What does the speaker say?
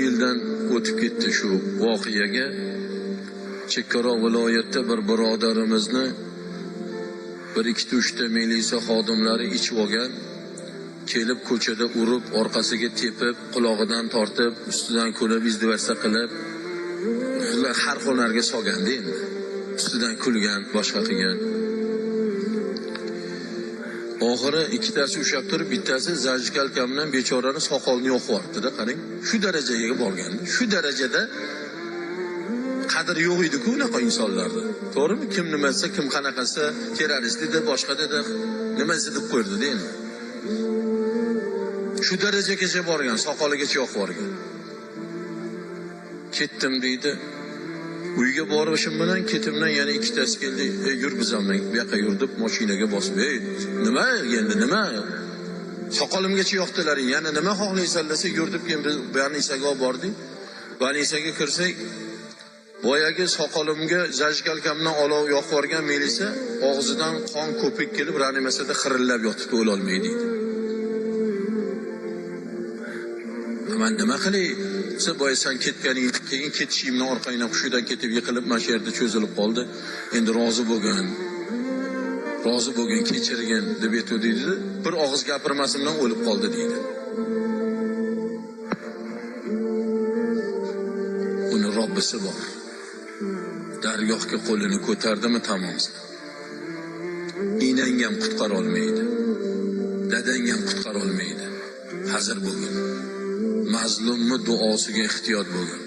yildan o'tib ketdi shu voqeaga. Chekkaroq viloyatda bir birodarimizni bir 2-3 ta militsiya xodimlari ichib olgan, kelib ko'chada urib, orqasiga tepib, qulog'idan tortib, ustidan kulib, izdivasa qilib, har xonarga solganda endi. Ustidan kulgan, boshqa qilgan. Oxiri ikkitasi ushab turib, bittasi zajkalka bilan bechorani soqolini yo'qib yubordi-da, qarang. Shu darajaga borgan. Shu darajada qadr yo'q edi-ku unaqa insonlarda. To'g'rimi? Kim nima desa, kim qanaqasi terrorist dedi, boshqa dedi, nimasi deb qo'ydi-da endi. Shu darajagacha borgan, soqoligacha yo'q borgan. Ketdim deydi. Uyga borishim bilan ketimdan yana ikkitasi keldi. Yur biz ham bu yoqqa yur deb mashinaga bosib, nima endi nima? Soqolimgacha yo'qdilar. Yana nima xohlaysanlar desa, yur deb biz Banisaga olib bordik. Banisaga kirsak, boyagi soqolimga zajkalkamdan olov yo'q borgan militsiya og'zidan qon ko'pik kelib, reanimatsiyada xirillab yotibdi, o'la olmaydi deydi. Men nima qilay? Siz boya sen ketganing, keyin ketishimdan orqangdan hushidan ketib yiqilib, mana shu yerda cho'zilib qoldi. Endi rozi bo'lgan, kechirgin deb aytdi. Bir og'iz gapirmasimdan o'lib qoldi deydi. Uni Robbisi bor. Dargohga qo'lini ko'tardimi tamom. Inang ham qutqara olmaydi. Dadang ham qutqara olmaydi. Hazır bo'lgin. Mazlumni duosiga ehtiyot bo'lgin.